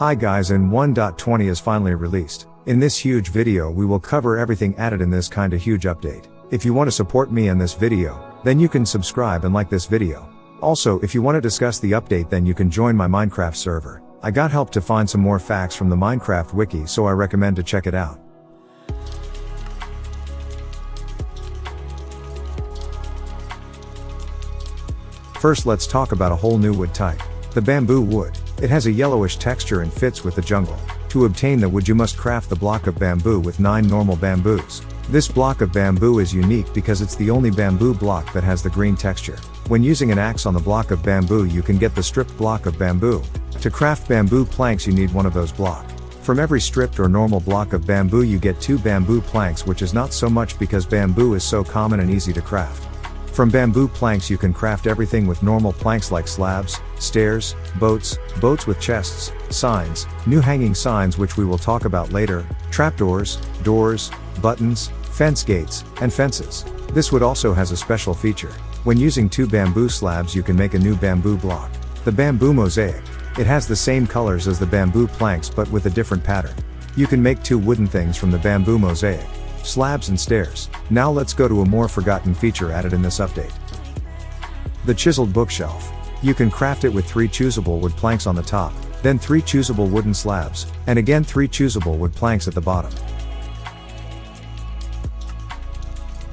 Hi guys, and 1.20 is finally released. In this huge video we will cover everything added in this kinda huge update. If you want to support me in this video, then you can subscribe and like this video. Also, if you want to discuss the update, then you can join my Minecraft server. I got help to find some more facts from the Minecraft wiki, so I recommend to check it out. First, let's talk about a whole new wood type. The bamboo wood. It has a yellowish texture and fits with the jungle. To obtain the wood you must craft the block of bamboo with 9 normal bamboos. This block of bamboo is unique because it's the only bamboo block that has the green texture. When using an axe on the block of bamboo you can get the stripped block of bamboo. To craft bamboo planks you need one of those blocks. From every stripped or normal block of bamboo you get 2 bamboo planks, which is not so much because bamboo is so common and easy to craft. From bamboo planks you can craft everything with normal planks like slabs, stairs, boats with chests, signs, new hanging signs which we will talk about later, trapdoors, doors, buttons, fence gates, and fences. This wood also has a special feature. When using 2 bamboo slabs you can make a new bamboo block. The bamboo mosaic. It has the same colors as the bamboo planks but with a different pattern. You can make 2 wooden things from the bamboo mosaic. Slabs and stairs. Now let's go to a more forgotten feature added in this update. The chiseled bookshelf. You can craft it with 3 choosable wood planks on the top, then 3 choosable wooden slabs, and again 3 choosable wood planks at the bottom.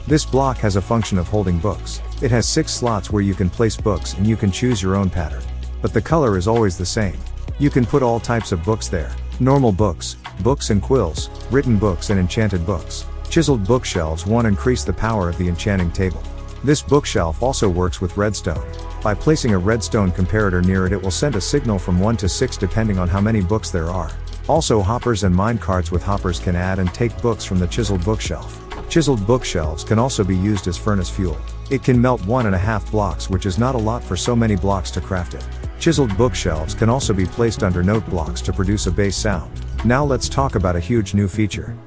This block has a function of holding books. It has 6 slots where you can place books and you can choose your own pattern. But the color is always the same. You can put all types of books there. Normal books, books and quills, written books and enchanted books. Chiseled bookshelves 1 increase the power of the enchanting table. This bookshelf also works with redstone. By placing a redstone comparator near it, it will send a signal from 1 to 6 depending on how many books there are. Also, hoppers and minecarts with hoppers can add and take books from the chiseled bookshelf. Chiseled bookshelves can also be used as furnace fuel. It can melt 1.5 blocks, which is not a lot for so many blocks to craft it. Chiseled bookshelves can also be placed under note blocks to produce a bass sound. Now let's talk about a huge new feature.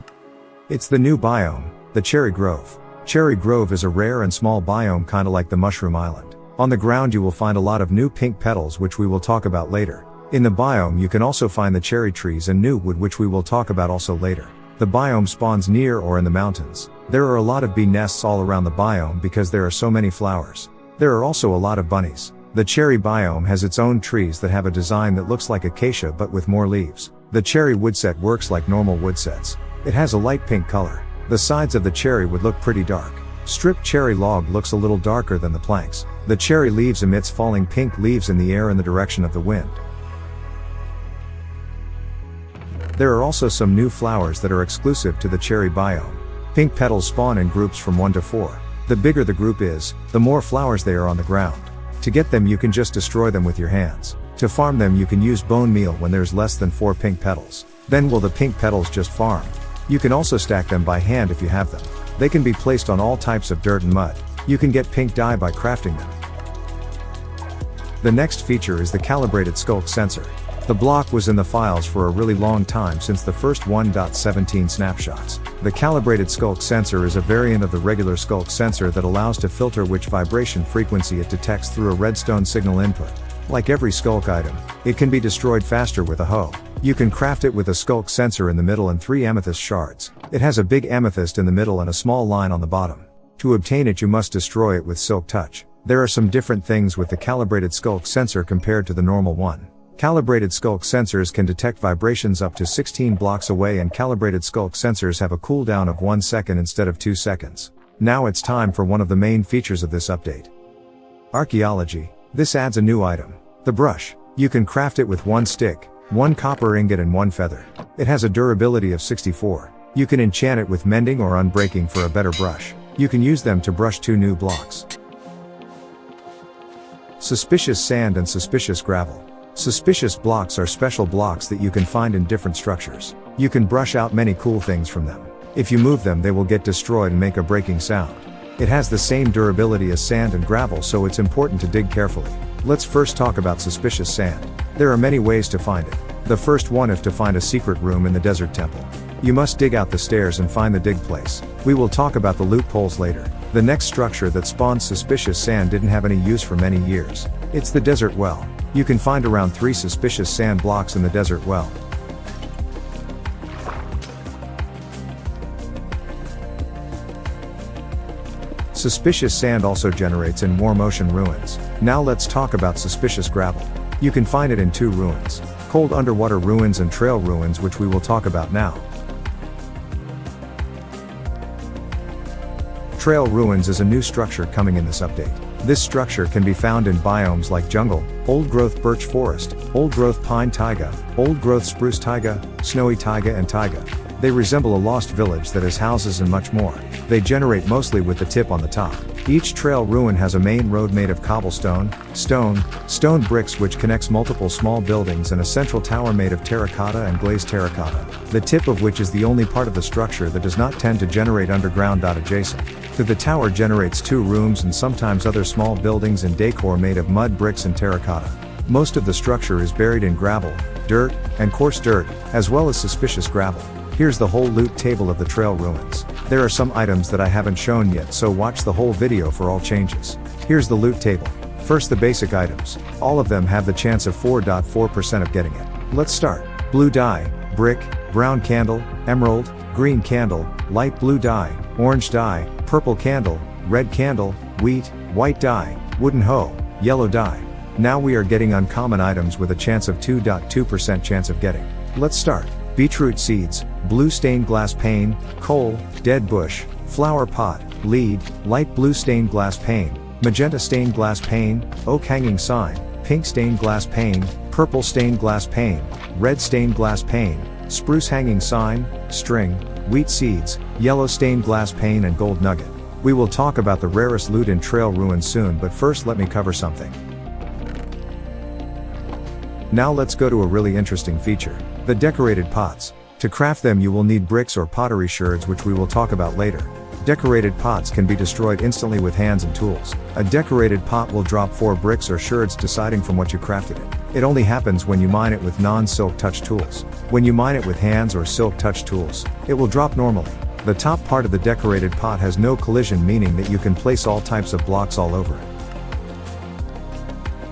It's the new biome, the Cherry Grove. Cherry Grove is a rare and small biome kinda like the Mushroom Island. On the ground you will find a lot of new pink petals, which we will talk about later. In the biome you can also find the cherry trees and new wood, which we will talk about also later. The biome spawns near or in the mountains. There are a lot of bee nests all around the biome because there are so many flowers. There are also a lot of bunnies. The cherry biome has its own trees that have a design that looks like acacia but with more leaves. The cherry woodset works like normal woodsets. It has a light pink color. The sides of the cherry would look pretty dark. Stripped cherry log looks a little darker than the planks. The cherry leaves emits falling pink leaves in the air in the direction of the wind. There are also some new flowers that are exclusive to the cherry biome. Pink petals spawn in groups from 1 to 4. The bigger the group is, the more flowers they are on the ground. To get them you can just destroy them with your hands. To farm them you can use bone meal when there's less than 4 pink petals. Then will the pink petals just farm. You can also stack them by hand if you have them. They can be placed on all types of dirt and mud. You can get pink dye by crafting them. The next feature is the calibrated skulk sensor. The block was in the files for a really long time, since the first 1.17 snapshots. The calibrated skulk sensor is a variant of the regular skulk sensor that allows to filter which vibration frequency it detects through a redstone signal input. Like every skulk item, it can be destroyed faster with a hoe. You can craft it with a skulk sensor in the middle and 3 amethyst shards. It has a big amethyst in the middle and a small line on the bottom. To obtain it you must destroy it with silk touch. There are some different things with the calibrated skulk sensor compared to the normal one. Calibrated skulk sensors can detect vibrations up to 16 blocks away, and calibrated skulk sensors have a cooldown of 1 second instead of 2 seconds. Now it's time for one of the main features of this update. Archaeology. This adds a new item. The brush. You can craft it with 1 stick, 1 copper ingot and 1 feather. It has a durability of 64. You can enchant it with mending or unbreaking for a better brush. You can use them to brush 2 new blocks. Suspicious sand and suspicious gravel. Suspicious blocks are special blocks that you can find in different structures. You can brush out many cool things from them. If you move them they will get destroyed and make a breaking sound. It has the same durability as sand and gravel, so it's important to dig carefully. Let's first talk about suspicious sand. There are many ways to find it. The first one is to find a secret room in the desert temple. You must dig out the stairs and find the dig place. We will talk about the loopholes later. The next structure that spawns suspicious sand didn't have any use for many years. It's the desert well. You can find around 3 suspicious sand blocks in the desert well. Suspicious sand also generates in warm ocean ruins. Now let's talk about suspicious gravel. You can find it in 2 ruins: cold underwater ruins and trail ruins, which we will talk about now. Trail ruins is a new structure coming in this update. This structure can be found in biomes like jungle, old-growth birch forest, old-growth pine taiga, old-growth spruce taiga, snowy taiga and taiga. They resemble a lost village that has houses and much more. They generate mostly with the tip on the top. Each trail ruin has a main road made of cobblestone, stone bricks which connects multiple small buildings, and a central tower made of terracotta and glazed terracotta, the tip of which is the only part of the structure that does not tend to generate underground. Adjacent to the tower generates 2 rooms and sometimes other small buildings and decor made of mud bricks and terracotta. Most of the structure is buried in gravel, dirt, and coarse dirt, as well as suspicious gravel. Here's the whole loot table of the trail ruins. There are some items that I haven't shown yet, so watch the whole video for all changes. Here's the loot table. First, the basic items. All of them have the chance of 4.4% of getting it. Let's start. Blue dye, brick, brown candle, emerald, green candle, light blue dye, orange dye, purple candle, red candle, wheat, white dye, wooden hoe, yellow dye. Now we are getting uncommon items with a chance of 2.2% chance of getting. Let's start. Beetroot seeds, blue stained glass pane, coal, dead bush, flower pot, lead, light blue stained glass pane, magenta stained glass pane, oak hanging sign, pink stained glass pane, purple stained glass pane, red stained glass pane, spruce hanging sign, string, wheat seeds, yellow stained glass pane and gold nugget. We will talk about the rarest loot in trail ruins soon, but first let me cover something. Now let's go to a really interesting feature. The decorated pots. To craft them you will need bricks or pottery sherds, which we will talk about later. Decorated pots can be destroyed instantly with hands and tools. A decorated pot will drop 4 bricks or sherds deciding from what you crafted it. It only happens when you mine it with non-silk touch tools. When you mine it with hands or silk touch tools, it will drop normally. The top part of the decorated pot has no collision, meaning that you can place all types of blocks all over it.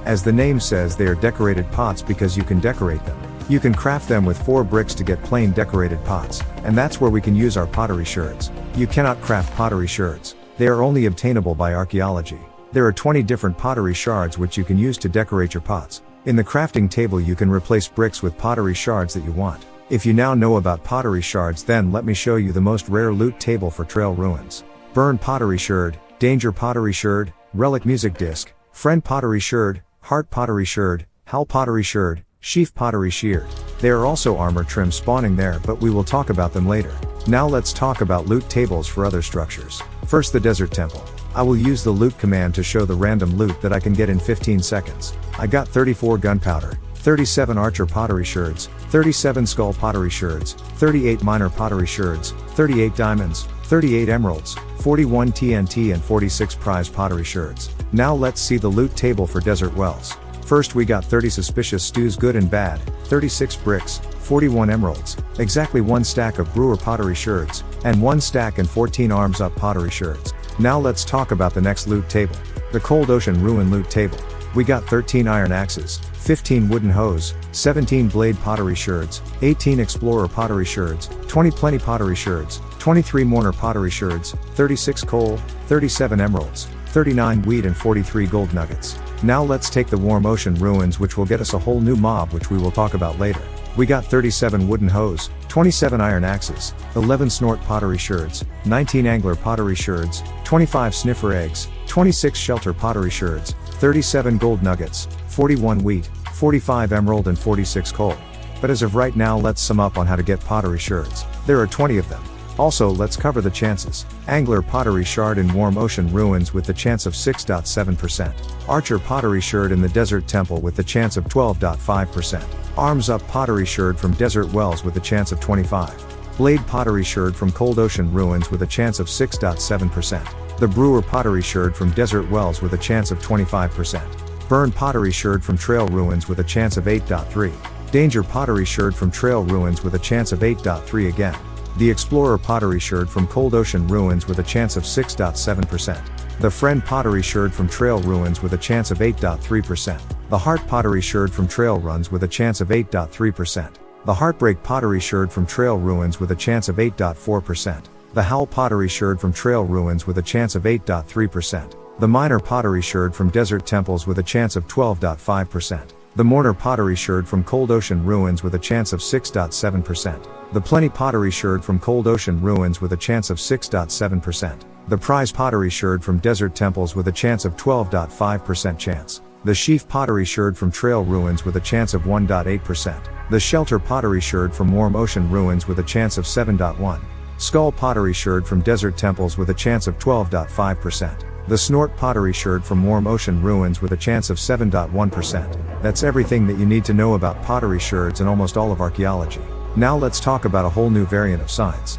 As the name says, they are decorated pots because you can decorate them. You can craft them with 4 bricks to get plain decorated pots, and that's where we can use our pottery sherds. You cannot craft pottery sherds. They are only obtainable by archaeology. There are 20 different pottery shards which you can use to decorate your pots. In the crafting table you can replace bricks with pottery shards that you want. If you now know about pottery shards, then let me show you the most rare loot table for trail ruins. Burn pottery sherd, danger pottery sherd, relic music disc, friend pottery sherd, heart pottery sherd, howl pottery sherd, sheaf pottery sheared. There are also armor trim spawning there, but we will talk about them later. Now let's talk about loot tables for other structures. First, the desert temple. I will use the loot command to show the random loot that I can get in 15 seconds. I got 34 gunpowder, 37 archer pottery sherds, 37 skull pottery sherds, 38 minor pottery sherds, 38 diamonds, 38 emeralds, 41 TNT and 46 prize pottery sherds. Now let's see the loot table for desert wells. First we got 30 suspicious stews good and bad, 36 bricks, 41 emeralds, exactly 1 stack of brewer pottery sherds, and 1 stack and 14 arms up pottery sherds. Now let's talk about the next loot table. The cold ocean ruin loot table. We got 13 iron axes, 15 wooden hoes, 17 blade pottery sherds, 18 explorer pottery sherds, 20 plenty pottery sherds, 23 mourner pottery sherds, 36 coal, 37 emeralds, 39 wheat and 43 gold nuggets. Now let's take the warm ocean ruins, which will get us a whole new mob, which we will talk about later. We got 37 wooden hoes, 27 iron axes, 11 snort pottery sherds, 19 angler pottery sherds, 25 sniffer eggs, 26 shelter pottery sherds, 37 gold nuggets, 41 wheat, 45 emerald and 46 coal. But as of right now, let's sum up on how to get pottery sherds. There are 20 of them. Also, let's cover the chances. Angler pottery shard in warm ocean ruins with the chance of 6.7%. Archer pottery sherd in the desert temple with the chance of 12.5%. Arms up pottery sherd from desert wells with a chance of 25. Blade pottery sherd from cold ocean ruins with a chance of 6.7%. The brewer pottery sherd from desert wells with a chance of 25%. Burn pottery sherd from trail ruins with a chance of 8.3. Danger pottery sherd from trail ruins with a chance of 8.3 again. The Explorer Pottery Sherd from Cold Ocean Ruins with a chance of 6.7%. The Friend Pottery Sherd from Trail Ruins with a chance of 8.3%. The Heart Pottery Sherd from Trail Runs with a chance of 8.3%. The Heartbreak Pottery Sherd from Trail Ruins with a chance of 8.4%. The Howl Pottery Sherd from Trail Ruins with a chance of 8.3%. The Miner Pottery Sherd from Desert Temples with a chance of 12.5%. The Mourner Pottery Sherd from Cold Ocean Ruins with a chance of 6.7%. The Plenty Pottery Sherd from Cold Ocean Ruins with a chance of 6.7%. The Prize Pottery Sherd from Desert Temples with a chance of 12.5% chance. The Sheaf Pottery Sherd from Trail Ruins with a chance of 1.8%. The Shelter Pottery Sherd from Warm Ocean Ruins with a chance of 7.1%. Skull Pottery Sherd from Desert Temples with a chance of 12.5%. The Snort Pottery Sherd from Warm Ocean Ruins with a chance of 7.1%. That's everything that you need to know about pottery sherds and almost all of archaeology. Now let's talk about a whole new variant of signs.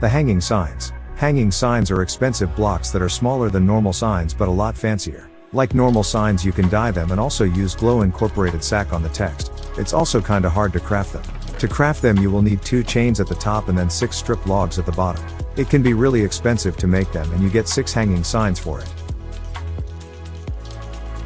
The hanging signs. Hanging signs are expensive blocks that are smaller than normal signs but a lot fancier. Like normal signs, you can dye them and also use glow incorporated sack on the text. It's also kinda hard to craft them. To craft them you will need 2 chains at the top and then 6 strip logs at the bottom. It can be really expensive to make them and you get 6 hanging signs for it.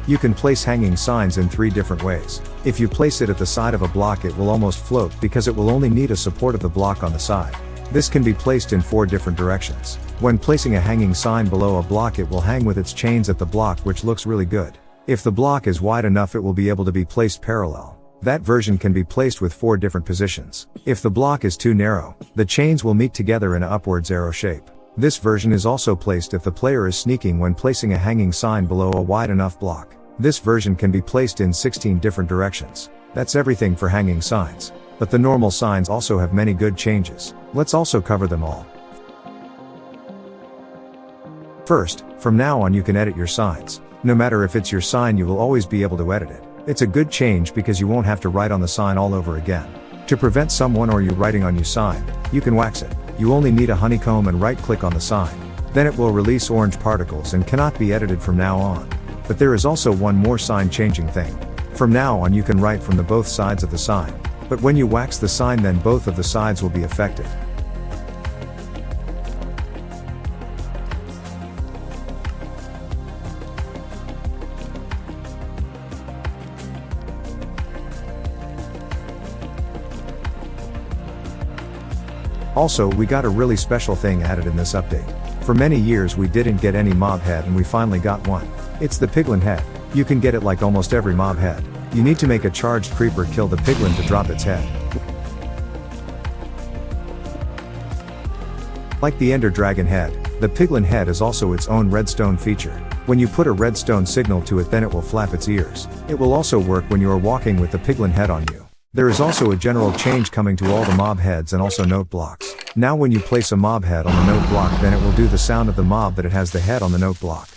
You can place hanging signs in 3 different ways. If you place it at the side of a block it will almost float because it will only need a support of the block on the side. This can be placed in 4 different directions. When placing a hanging sign below a block it will hang with its chains at the block, which looks really good. If the block is wide enough it will be able to be placed parallel. That version can be placed with 4 different positions. If the block is too narrow, the chains will meet together in an upwards arrow shape. This version is also placed if the player is sneaking when placing a hanging sign below a wide enough block. This version can be placed in 16 different directions. That's everything for hanging signs. But the normal signs also have many good changes. Let's also cover them all. First, from now on you can edit your signs. No matter if it's your sign you will always be able to edit it. It's a good change because you won't have to write on the sign all over again. To prevent someone or you writing on your sign, you can wax it. You only need a honeycomb and right click on the sign. Then it will release orange particles and cannot be edited from now on. But there is also one more sign changing thing. From now on you can write from the both sides of the sign. But when you wax the sign then both of the sides will be affected. Also, we got a really special thing added in this update. For many years we didn't get any mob head and we finally got one. It's the piglin head. You can get it like almost every mob head. You need to make a charged creeper kill the piglin to drop its head. Like the Ender Dragon head, the piglin head is also its own redstone feature. When you put a redstone signal to it then it will flap its ears. It will also work when you are walking with the piglin head on you. There is also a general change coming to all the mob heads and also note blocks. Now when you place a mob head on the note block then it will do the sound of the mob that it has the head on the note block.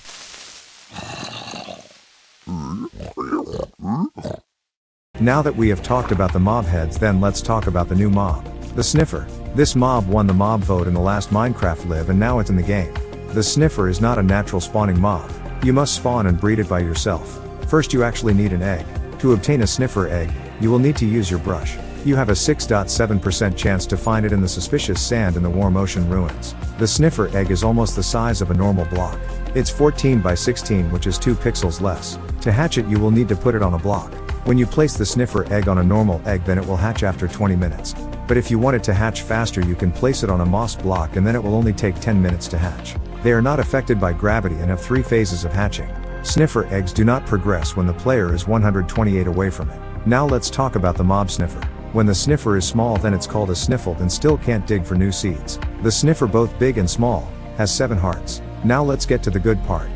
Now that we have talked about the mob heads then let's talk about the new mob. The Sniffer. This mob won the mob vote in the last Minecraft live and now it's in the game. The Sniffer is not a natural spawning mob. You must spawn and breed it by yourself. First you actually need an egg. To obtain a Sniffer egg, you will need to use your brush. You have a 6.7% chance to find it in the suspicious sand in the Warm Ocean Ruins. The Sniffer egg is almost the size of a normal block. It's 14 by 16 which is 2 pixels less. To hatch it you will need to put it on a block. When you place the Sniffer egg on a normal egg then it will hatch after 20 minutes. But if you want it to hatch faster you can place it on a moss block and then it will only take 10 minutes to hatch. They are not affected by gravity and have 3 phases of hatching. Sniffer eggs do not progress when the player is 128 away from it. Now let's talk about the mob sniffer. When the sniffer is small then it's called a sniffled and still can't dig for new seeds. The sniffer both big and small, has 7 hearts. Now let's get to the good part.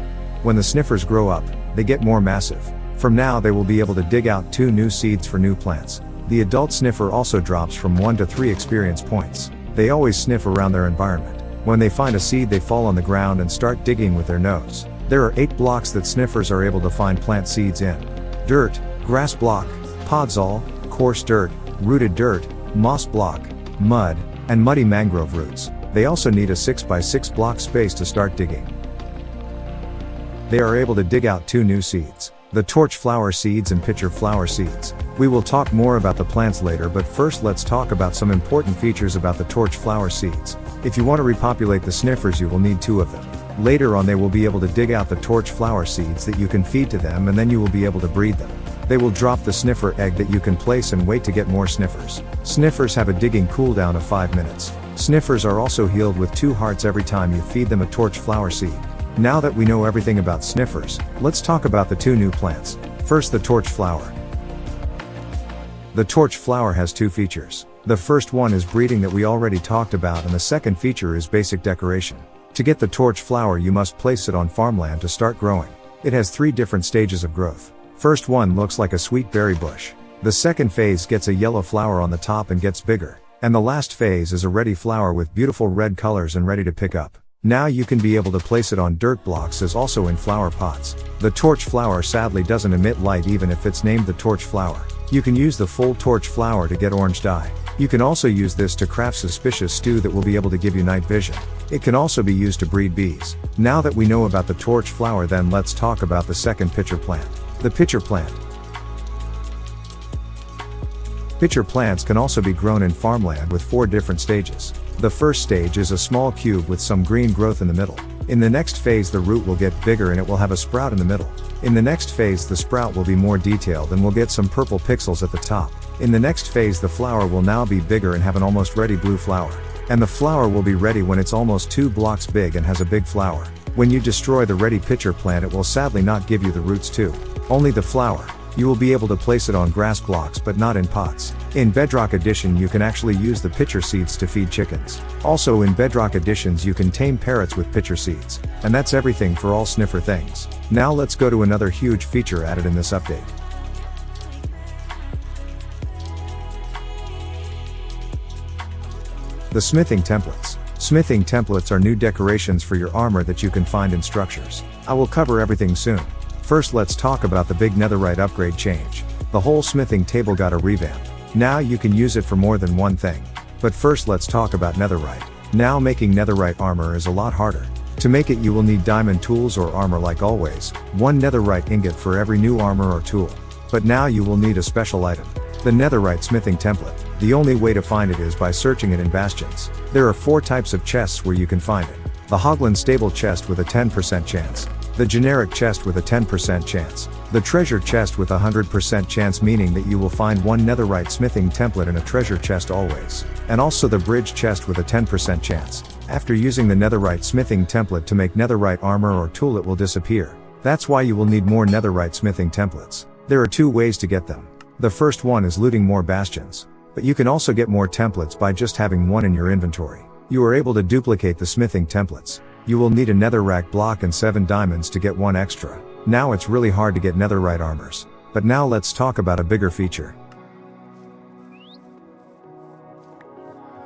When the sniffers grow up, they get more massive. From now they will be able to dig out 2 new seeds for new plants. The adult sniffer also drops from 1 to 3 experience points. They always sniff around their environment. When they find a seed they fall on the ground and start digging with their nose. There are 8 blocks that sniffers are able to find plant seeds in. Dirt, grass block, podzol, coarse dirt, rooted dirt, moss block, mud, and muddy mangrove roots. They also need a 6 by 6 block space to start digging. They are able to dig out 2 new seeds. The torchflower seeds and pitcher flower seeds. We will talk more about the plants later, but first let's talk about some important features about the torchflower seeds. If you want to repopulate the sniffers, you will need 2 of them. Later on they will be able to dig out the torchflower seeds that you can feed to them, and then you will be able to breed them. They will drop the sniffer egg that you can place and wait to get more sniffers. Sniffers have a digging cooldown of 5 minutes. Sniffers are also healed with 2 hearts every time you feed them a torchflower seed. Now that we know everything about sniffers, let's talk about the 2 new plants. First, the torchflower. The torchflower has 2 features. The first one is breeding that we already talked about, and the second feature is basic decoration. To get the torchflower you must place it on farmland to start growing. It has 3 different stages of growth. First one looks like a sweet berry bush. The second phase gets a yellow flower on the top and gets bigger. And the last phase is a ready flower with beautiful red colors and ready to pick up. Now you can be able to place it on dirt blocks as also in flower pots. The torchflower sadly doesn't emit light even if it's named the torchflower. You can use the full torchflower to get orange dye. You can also use this to craft suspicious stew that will be able to give you night vision. It can also be used to breed bees. Now that we know about the torchflower, then let's talk about the second pitcher plant. The pitcher plant. Pitcher plants can also be grown in farmland with 4 different stages. The first stage is a small cube with some green growth in the middle. In the next phase the root will get bigger and it will have a sprout in the middle. In the next phase the sprout will be more detailed and will get some purple pixels at the top. In the next phase the flower will now be bigger and have an almost ready blue flower. And the flower will be ready when it's almost 2 blocks big and has a big flower. When you destroy the ready pitcher plant, it will sadly not give you the roots too. Only the flower. You will be able to place it on grass blocks but not in pots. In Bedrock Edition you can actually use the pitcher seeds to feed chickens. Also in Bedrock Editions you can tame parrots with pitcher seeds. And that's everything for all sniffer things. Now let's go to another huge feature added in this update. The smithing templates. Smithing templates are new decorations for your armor that you can find in structures. I will cover everything soon. First let's talk about the big netherite upgrade change. The whole smithing table got a revamp. Now you can use it for more than one thing. But first let's talk about netherite. Now making netherite armor is a lot harder. To make it you will need diamond tools or armor like always, 1 netherite ingot for every new armor or tool. But now you will need a special item. The netherite smithing template. The only way to find it is by searching it in bastions. There are 4 types of chests where you can find it. The Hoglin stable chest with a 10% chance. The generic chest with a 10% chance. The treasure chest with a 100% chance, meaning that you will find 1 netherite smithing template in a treasure chest always. And also the bridge chest with a 10% chance. After using the netherite smithing template to make netherite armor or tool, it will disappear. That's why you will need more netherite smithing templates. There are 2 ways to get them. The first one is looting more bastions. But you can also get more templates by just having 1 in your inventory. You are able to duplicate the smithing templates. You will need a netherrack block and 7 diamonds to get 1 extra. Now it's really hard to get netherite armors. But now let's talk about a bigger feature.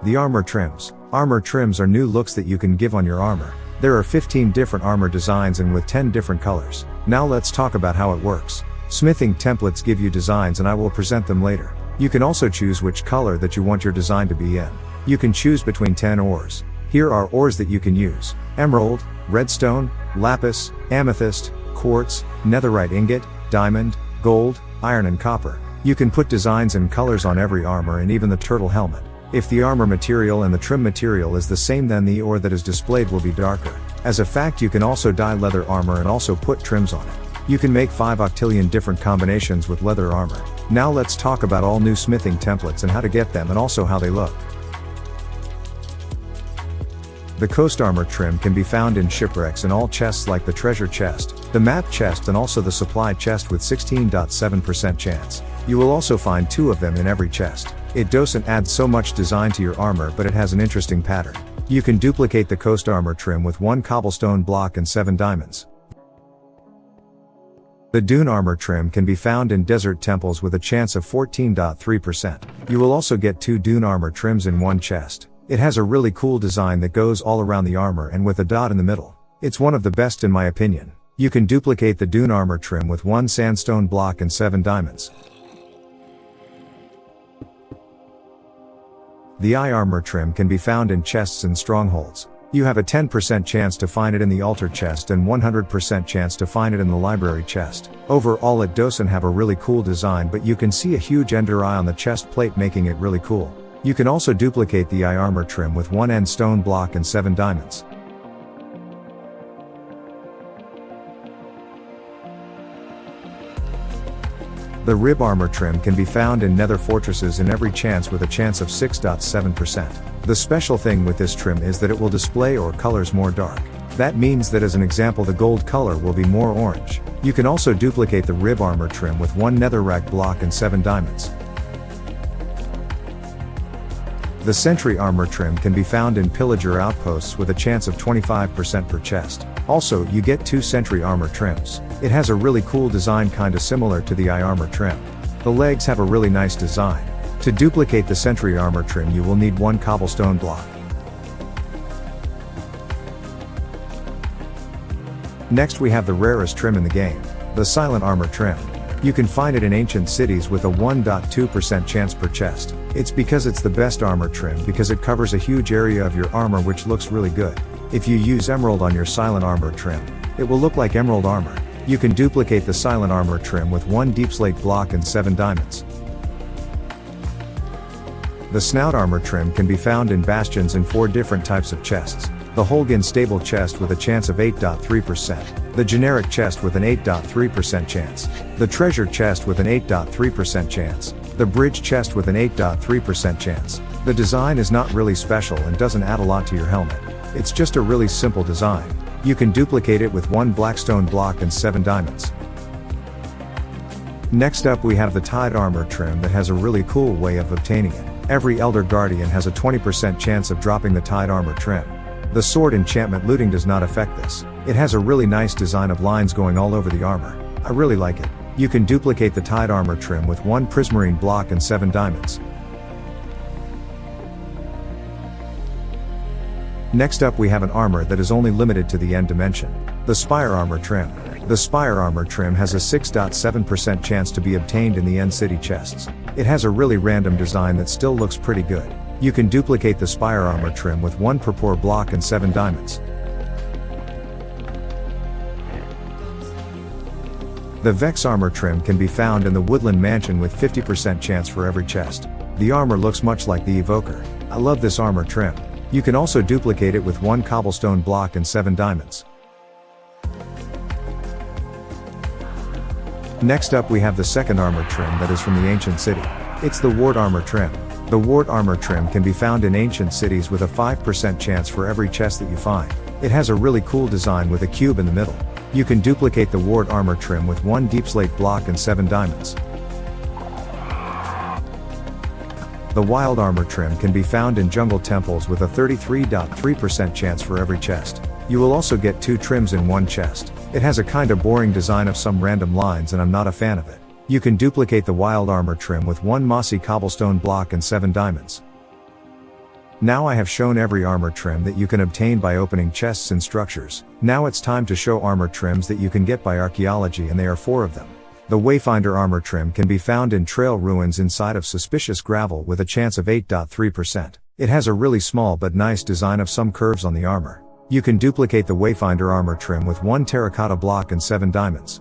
The armor trims. Armor trims are new looks that you can give on your armor. There are 15 different armor designs and with 10 different colors. Now let's talk about how it works. Smithing templates give you designs and I will present them later. You can also choose which color that you want your design to be in. You can choose between 10 ores. Here are ores that you can use: emerald, redstone, lapis, amethyst, quartz, netherite ingot, diamond, gold, iron and copper. You can put designs and colors on every armor and even the turtle helmet. If the armor material and the trim material is the same, then the ore that is displayed will be darker. As a fact, you can also dye leather armor and also put trims on it. You can make 5 octillion different combinations with leather armor. Now let's talk about all new smithing templates and how to get them and also how they look. The coast armor trim can be found in shipwrecks in all chests like the treasure chest, the map chest and also the supply chest with 16.7% chance. You will also find 2 of them in every chest. It doesn't add so much design to your armor, but it has an interesting pattern. You can duplicate the coast armor trim with 1 cobblestone block and 7 diamonds. The dune armor trim can be found in desert temples with a chance of 14.3%. You will also get 2 dune armor trims in 1 chest. It has a really cool design that goes all around the armor and with a dot in the middle. It's one of the best in my opinion. You can duplicate the dune armor trim with 1 sandstone block and 7 diamonds. The eye armor trim can be found in chests and strongholds. You have a 10% chance to find it in the altar chest and 100% chance to find it in the library chest. Overall it doesn't have a really cool design, but you can see a huge ender eye on the chest plate making it really cool. You can also duplicate the eye armor trim with 1 end stone block and 7 diamonds. The rib armor trim can be found in nether fortresses in every chance with a chance of 6.7%. The special thing with this trim is that it will display or colors more dark. That means that as an example the gold color will be more orange. You can also duplicate the rib armor trim with 1 netherrack block and 7 diamonds. The sentry armor trim can be found in pillager outposts with a chance of 25% per chest. Also, you get 2 sentry armor trims. It has a really cool design kinda similar to the eye armor trim. The legs have a really nice design. To duplicate the sentry armor trim you will need 1 cobblestone block. Next we have the rarest trim in the game, the silent armor trim. You can find it in ancient cities with a 1.2% chance per chest. It's because it's the best armor trim because it covers a huge area of your armor which looks really good. If you use emerald on your silent armor trim, it will look like emerald armor. You can duplicate the silent armor trim with 1 deep slate block and 7 diamonds. The snout armor trim can be found in bastions in 4 different types of chests. The Holgan stable chest with a chance of 8.3%. The generic chest with an 8.3% chance. The treasure chest with an 8.3% chance. The bridge chest with an 8.3% chance. The design is not really special and doesn't add a lot to your helmet. It's just a really simple design. You can duplicate it with 1 blackstone block and 7 diamonds. Next up we have the tied armor trim that has a really cool way of obtaining it. Every Elder Guardian has a 20% chance of dropping the tied armor trim. The sword enchantment looting does not affect this. It has a really nice design of lines going all over the armor. I really like it. You can duplicate the tied armor trim with 1 prismarine block and 7 diamonds. Next up we have an armor that is only limited to the end dimension. The spire armor trim. The spire armor trim has a 6.7% chance to be obtained in the end city chests. It has a really random design that still looks pretty good. You can duplicate the spire armor trim with 1 purple block and 7 diamonds. The Vex armor trim can be found in the Woodland Mansion with 50% chance for every chest. The armor looks much like the Evoker. I love this armor trim. You can also duplicate it with 1 cobblestone block and 7 diamonds. Next up we have the second armor trim that is from the ancient city. It's the ward armor trim. The ward armor trim can be found in ancient cities with a 5% chance for every chest that you find. It has a really cool design with a cube in the middle. You can duplicate the ward armor trim with 1 deep slate block and 7 diamonds. The wild armor trim can be found in jungle temples with a 33.3% chance for every chest. You will also get 2 trims in 1 chest. It has a kinda boring design of some random lines and I'm not a fan of it. You can duplicate the wild armor trim with 1 mossy cobblestone block and 7 diamonds. Now I have shown every armor trim that you can obtain by opening chests and structures. Now it's time to show armor trims that you can get by archaeology, and there are 4 of them. The Wayfinder armor trim can be found in trail ruins inside of suspicious gravel with a chance of 8.3%. It has a really small but nice design of some curves on the armor. You can duplicate the Wayfinder armor trim with 1 terracotta block and 7 diamonds.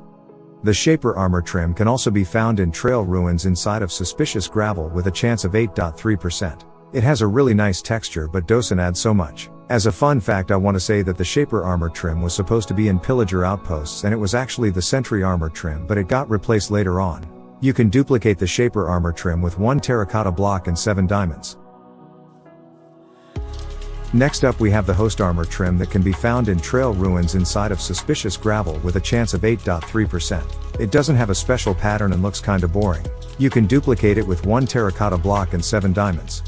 The Shaper armor trim can also be found in trail ruins inside of suspicious gravel with a chance of 8.3%. It has a really nice texture but doesn't add so much. As a fun fact, I want to say that the Shaper armor trim was supposed to be in pillager outposts and it was actually the sentry armor trim, but it got replaced later on. You can duplicate the Shaper armor trim with 1 terracotta block and 7 diamonds. Next up we have the Host armor trim that can be found in trail ruins inside of suspicious gravel with a chance of 8.3%. It doesn't have a special pattern and looks kinda boring. You can duplicate it with 1 terracotta block and 7 diamonds.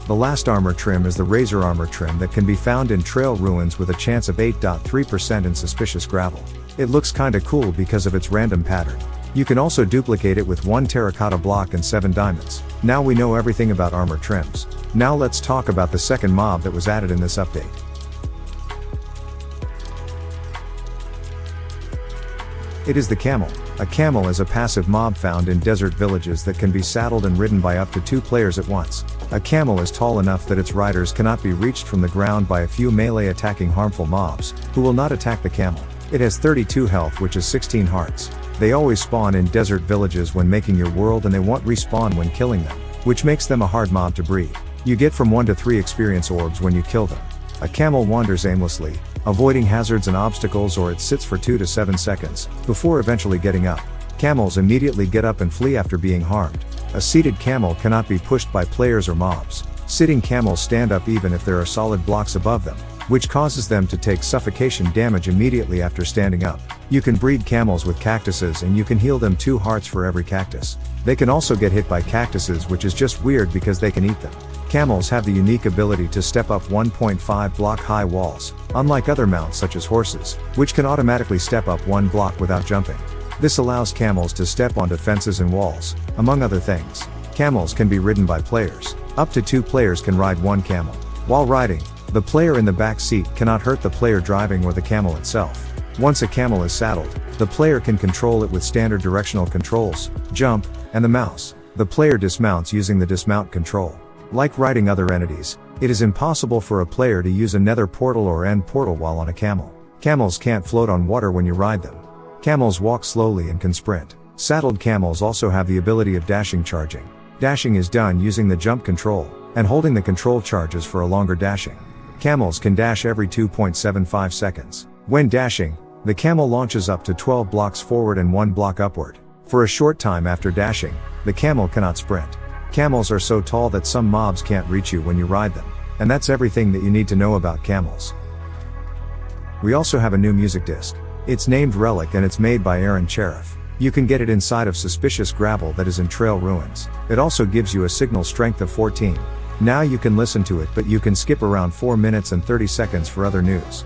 The last armor trim is the Razor armor trim that can be found in trail ruins with a chance of 8.3% in suspicious gravel. It looks kinda cool because of its random pattern. You can also duplicate it with 1 terracotta block and 7 diamonds. Now we know everything about armor trims. Now let's talk about the second mob that was added in this update. It is the camel. A camel is a passive mob found in desert villages that can be saddled and ridden by up to 2 players at once. A camel is tall enough that its riders cannot be reached from the ground by a few melee attacking harmful mobs, who will not attack the camel. It has 32 health, which is 16 hearts. They always spawn in desert villages when making your world, and they won't respawn when killing them, which makes them a hard mob to breed. You get from 1 to 3 experience orbs when you kill them. A camel wanders aimlessly, avoiding hazards and obstacles, or it sits for 2 to 7 seconds, before eventually getting up. Camels immediately get up and flee after being harmed. A seated camel cannot be pushed by players or mobs. Sitting camels stand up even if there are solid blocks above them, which causes them to take suffocation damage immediately after standing up. You can breed camels with cactuses, and you can heal them 2 hearts for every cactus. They can also get hit by cactuses, which is just weird because they can eat them. Camels have the unique ability to step up 1.5 block high walls, unlike other mounts such as horses, which can automatically step up 1 block without jumping. This allows camels to step onto fences and walls, among other things. Camels can be ridden by players. Up to 2 players can ride 1 camel. While riding, the player in the back seat cannot hurt the player driving or the camel itself. Once a camel is saddled, the player can control it with standard directional controls, jump, and the mouse. The player dismounts using the dismount control. Like riding other entities, it is impossible for a player to use a nether portal or end portal while on a camel. Camels can't float on water when you ride them. Camels walk slowly and can sprint. Saddled camels also have the ability of dashing charging. Dashing is done using the jump control, and holding the control charges for a longer dashing. Camels can dash every 2.75 seconds. When dashing, the camel launches up to 12 blocks forward and 1 block upward. For a short time after dashing, the camel cannot sprint. Camels are so tall that some mobs can't reach you when you ride them. And that's everything that you need to know about camels. We also have a new music disc. It's named Relic, and it's made by Cherof. You can get it inside of Suspicious Gravel that is in Trail Ruins. It also gives you a signal strength of 14. Now you can listen to it, but you can skip around 4 minutes and 30 seconds for other news.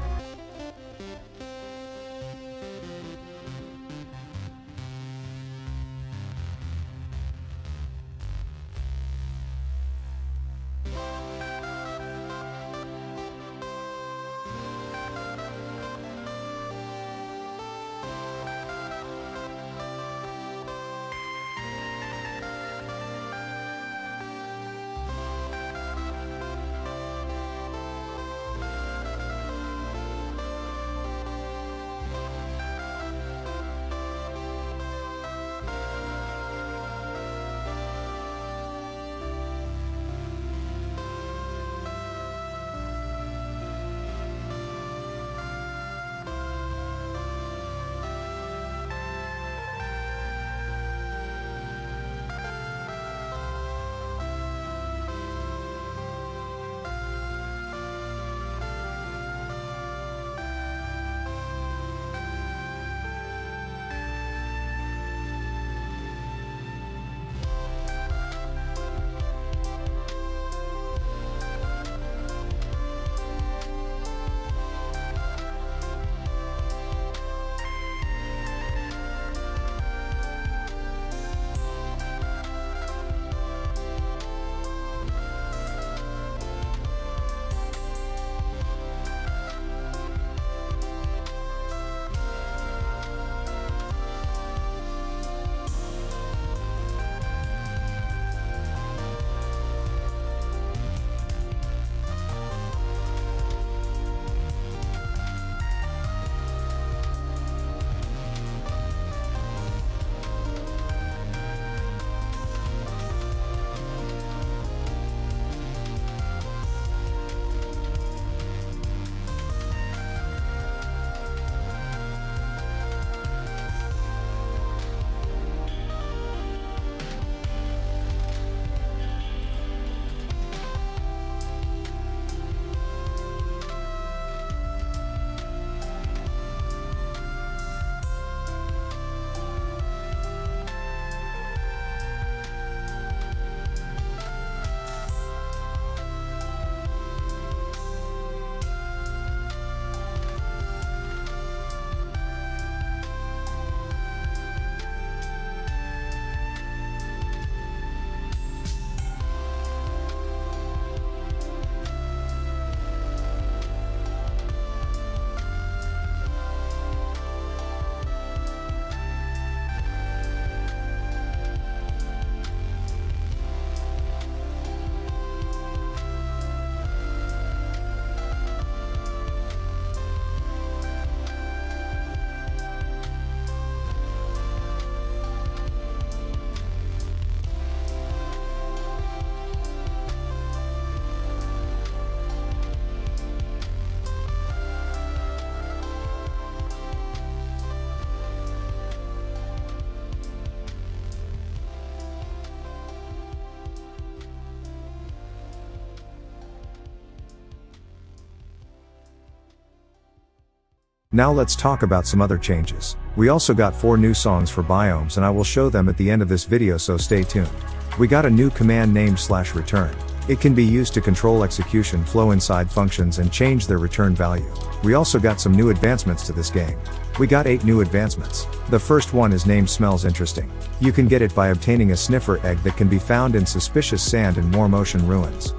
Now let's talk about some other changes. We also got 4 new songs for biomes and I will show them at the end of this video, so stay tuned. We got a new command named /return. It can be used to control execution flow inside functions and change their return value. We also got some new advancements to this game. We got 8 new advancements. The first one is named Smells Interesting. You can get it by obtaining a sniffer egg that can be found in suspicious sand and warm ocean ruins.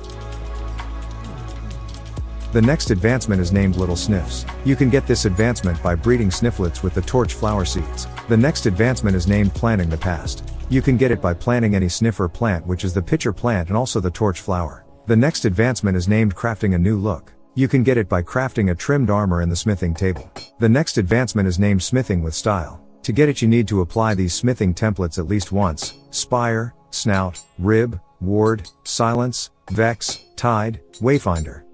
The next advancement is named Little Sniffs. You can get this advancement by breeding snifflets with the torchflower seeds. The next advancement is named Planting the Past. You can get it by planting any sniffer plant, which is the pitcher plant and also the torchflower. The next advancement is named Crafting a New Look. You can get it by crafting a trimmed armor in the smithing table. The next advancement is named Smithing with Style. To get it you need to apply these smithing templates at least once: spire, snout, rib, ward, silence, vex, tide, wayfinder.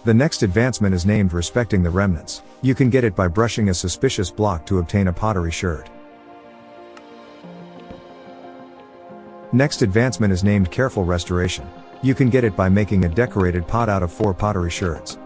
The next advancement is named Respecting the Remnants. You can get it by brushing a suspicious block to obtain a pottery sherd. Next advancement is named Careful Restoration. You can get it by making a decorated pot out of 4 pottery sherds.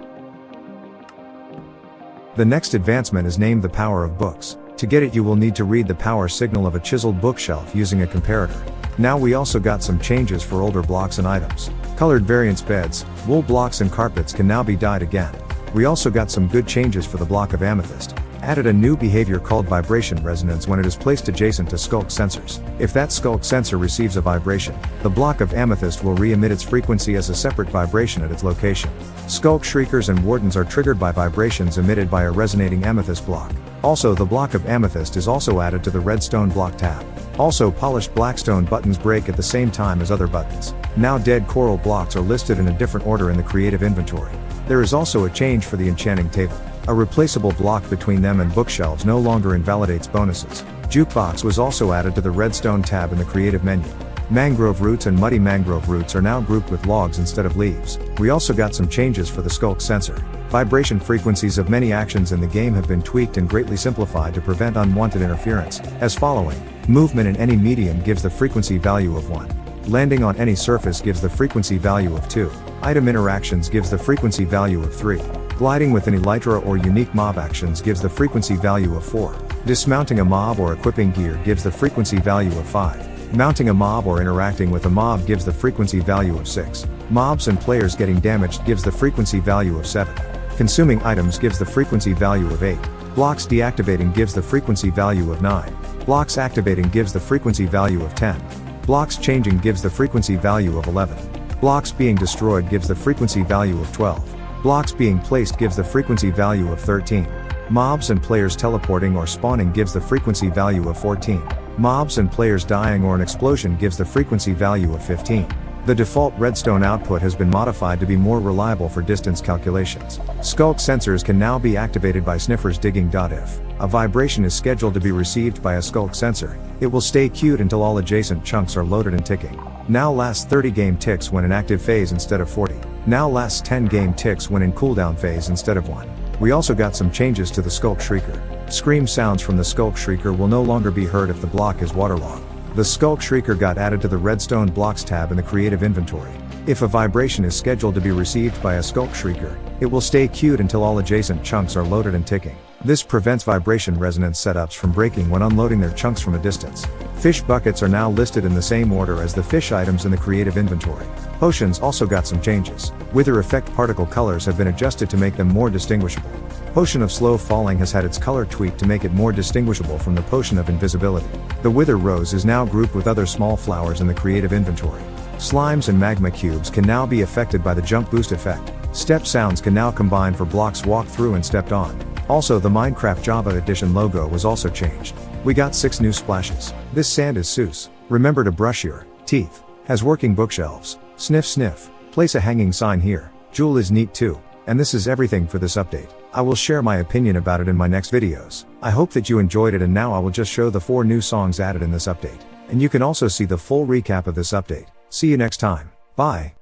The next advancement is named The Power of Books. To get it you will need to read the power signal of a chiseled bookshelf using a comparator. Now we also got some changes for older blocks and items. Colored variants beds, wool blocks and carpets can now be dyed again. We also got some good changes for the block of amethyst. Added a new behavior called vibration resonance when it is placed adjacent to skulk sensors. If that skulk sensor receives a vibration, the block of amethyst will re-emit its frequency as a separate vibration at its location. Skulk shriekers and wardens are triggered by vibrations emitted by a resonating amethyst block. Also, the block of amethyst is also added to the redstone block tab. Also, polished blackstone buttons break at the same time as other buttons. Now dead coral blocks are listed in a different order in the creative inventory. There is also a change for the enchanting table. A replaceable block between them and bookshelves no longer invalidates bonuses. Jukebox was also added to the redstone tab in the creative menu. Mangrove roots and muddy mangrove roots are now grouped with logs instead of leaves. We also got some changes for the skulk sensor. Vibration frequencies of many actions in the game have been tweaked and greatly simplified to prevent unwanted interference, as following. Movement in any medium gives the frequency value of 1. Landing on any surface gives the frequency value of 2. Item interactions gives the frequency value of 3. Gliding with an elytra or unique mob actions gives the frequency value of 4. Dismounting a mob or equipping gear gives the frequency value of 5. Mounting a mob or interacting with a mob gives the frequency value of 6. Mobs and players getting damaged gives the frequency value of 7. Consuming items gives the frequency value of 8. Blocks deactivating gives the frequency value of 9. Blocks activating gives the frequency value of 10. Blocks changing gives the frequency value of 11. Blocks being destroyed gives the frequency value of 12. Blocks being placed gives the frequency value of 13. Mobs and players teleporting or spawning gives the frequency value of 14. Mobs and players dying or an explosion gives the frequency value of 15. The default redstone output has been modified to be more reliable for distance calculations. Skulk sensors can now be activated by sniffers digging. If a vibration is scheduled to be received by a skulk sensor, it will stay queued until all adjacent chunks are loaded and ticking. Now lasts 30 game ticks when in active phase instead of 40. Now lasts 10 game ticks when in cooldown phase instead of 1. We also got some changes to the skulk shrieker. Scream sounds from the skulk shrieker will no longer be heard if the block is waterlogged. The skulk shrieker got added to the redstone blocks tab in the creative inventory. If a vibration is scheduled to be received by a skulk shrieker, it will stay queued until all adjacent chunks are loaded and ticking. This prevents vibration resonance setups from breaking when unloading their chunks from a distance. Fish buckets are now listed in the same order as the fish items in the creative inventory. Potions also got some changes. Wither effect particle colors have been adjusted to make them more distinguishable. Potion of Slow Falling has had its color tweaked to make it more distinguishable from the Potion of Invisibility. The Wither Rose is now grouped with other small flowers in the creative inventory. Slimes and magma cubes can now be affected by the jump boost effect. Step sounds can now combine for blocks walked through and stepped on. Also, the Minecraft Java Edition logo was also changed. We got 6 new splashes. This sand is Seuss. Remember to brush your teeth. Has working bookshelves. Sniff sniff. Place a hanging sign here. Jewel is neat too. And this is everything for this update. I will share my opinion about it in my next videos. I hope that you enjoyed it, and now I will just show the 4 new songs added in this update. And you can also see the full recap of this update. See you next time. Bye.